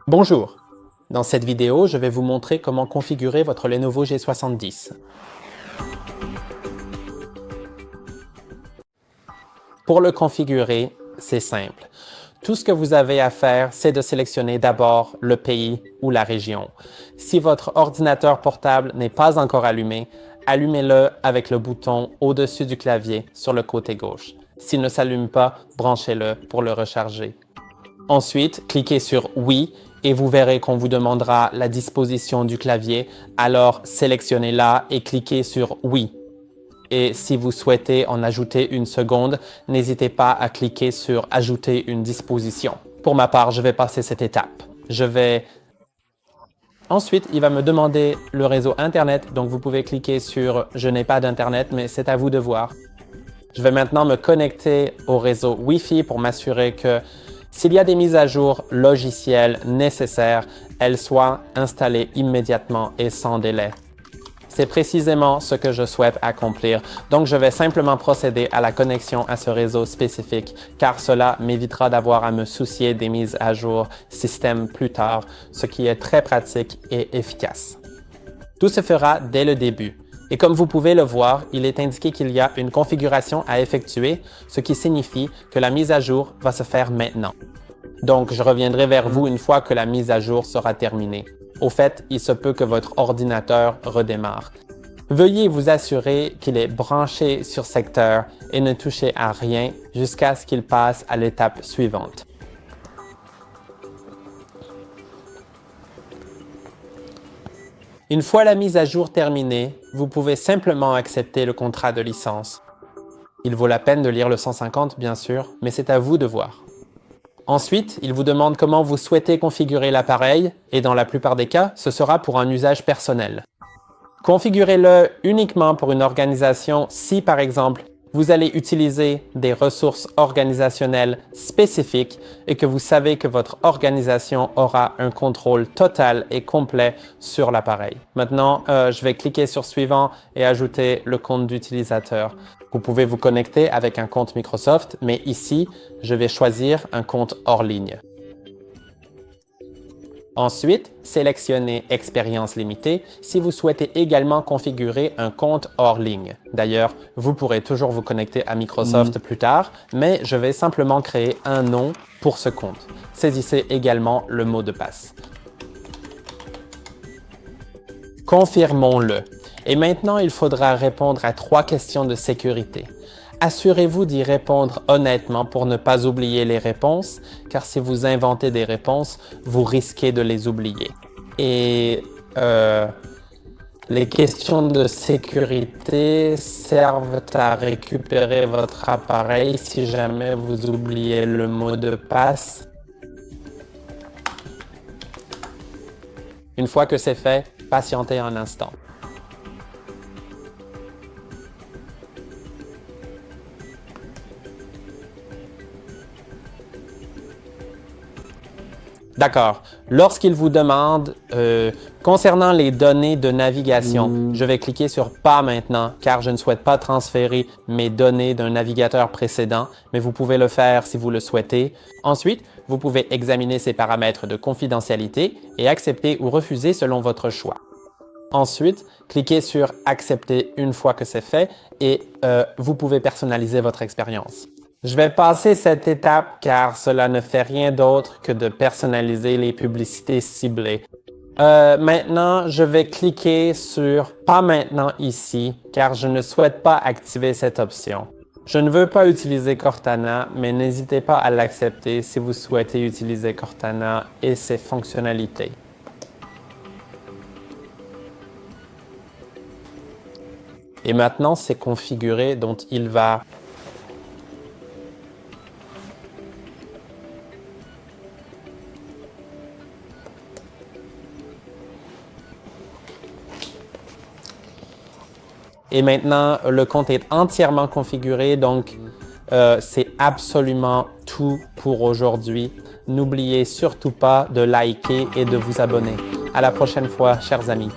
Bonjour! Dans cette vidéo, je vais vous montrer comment configurer votre LENOVO G70. Pour le configurer, c'est simple. Tout ce que vous avez à faire, c'est de sélectionner d'abord le pays ou la région. Si votre ordinateur portable n'est pas encore allumé, allumez-le avec le bouton au-dessus du clavier sur le côté gauche. S'il ne s'allume pas, branchez-le pour le recharger. Ensuite, cliquez sur « Oui » et vous verrez qu'on vous demandera la disposition du clavier. Alors, sélectionnez-la et cliquez sur « Oui ». Et si vous souhaitez en ajouter une seconde, n'hésitez pas à cliquer sur « Ajouter une disposition ». Pour ma part, je vais passer cette étape. Ensuite, il va me demander le réseau Internet, donc vous pouvez cliquer sur « Je n'ai pas d'Internet », mais c'est à vous de voir. Je vais maintenant me connecter au réseau Wi-Fi pour m'assurer que s'il y a des mises à jour logicielles nécessaires, elles soient installées immédiatement et sans délai. C'est précisément ce que je souhaite accomplir, donc je vais simplement procéder à la connexion à ce réseau spécifique, car cela m'évitera d'avoir à me soucier des mises à jour système plus tard, ce qui est très pratique et efficace. Tout se fera dès le début. Et comme vous pouvez le voir, il est indiqué qu'il y a une configuration à effectuer, ce qui signifie que la mise à jour va se faire maintenant. Donc, je reviendrai vers vous une fois que la mise à jour sera terminée. Au fait, il se peut que votre ordinateur redémarre. Veuillez vous assurer qu'il est branché sur secteur et ne touchez à rien jusqu'à ce qu'il passe à l'étape suivante. Une fois la mise à jour terminée, vous pouvez simplement accepter le contrat de licence. Il vaut la peine de lire le 150 bien sûr, mais c'est à vous de voir. Ensuite, il vous demande comment vous souhaitez configurer l'appareil et dans la plupart des cas, ce sera pour un usage personnel. Configurez-le uniquement pour une organisation si par exemple, vous allez utiliser des ressources organisationnelles spécifiques et que vous savez que votre organisation aura un contrôle total et complet sur l'appareil. Maintenant, je vais cliquer sur Suivant et ajouter le compte d'utilisateur. Vous pouvez vous connecter avec un compte Microsoft, mais ici, je vais choisir un compte hors ligne. Ensuite, sélectionnez Expérience limitée si vous souhaitez également configurer un compte hors ligne. D'ailleurs, vous pourrez toujours vous connecter à Microsoft plus tard, mais je vais simplement créer un nom pour ce compte. Saisissez également le mot de passe. Confirmons-le. Et maintenant, il faudra répondre à 3 questions de sécurité. Assurez-vous d'y répondre honnêtement pour ne pas oublier les réponses, car si vous inventez des réponses, vous risquez de les oublier. Et les questions de sécurité servent à récupérer votre appareil si jamais vous oubliez le mot de passe. Une fois que c'est fait, patientez un instant. D'accord. Lorsqu'il vous demande concernant les données de navigation, je vais cliquer sur « Pas maintenant » car je ne souhaite pas transférer mes données d'un navigateur précédent, mais vous pouvez le faire si vous le souhaitez. Ensuite, vous pouvez examiner ces paramètres de confidentialité et accepter ou refuser selon votre choix. Ensuite, cliquez sur « Accepter » une fois que c'est fait et vous pouvez personnaliser votre expérience. Je vais passer cette étape car cela ne fait rien d'autre que de personnaliser les publicités ciblées. Maintenant, je vais cliquer sur « Pas maintenant » ici car je ne souhaite pas activer cette option. Je ne veux pas utiliser Cortana, mais n'hésitez pas à l'accepter si vous souhaitez utiliser Cortana et ses fonctionnalités. Et maintenant, c'est configuré, donc il va Et maintenant, le compte est entièrement configuré, donc c'est absolument tout pour aujourd'hui. N'oubliez surtout pas de liker et de vous abonner. À la prochaine fois, chers amis.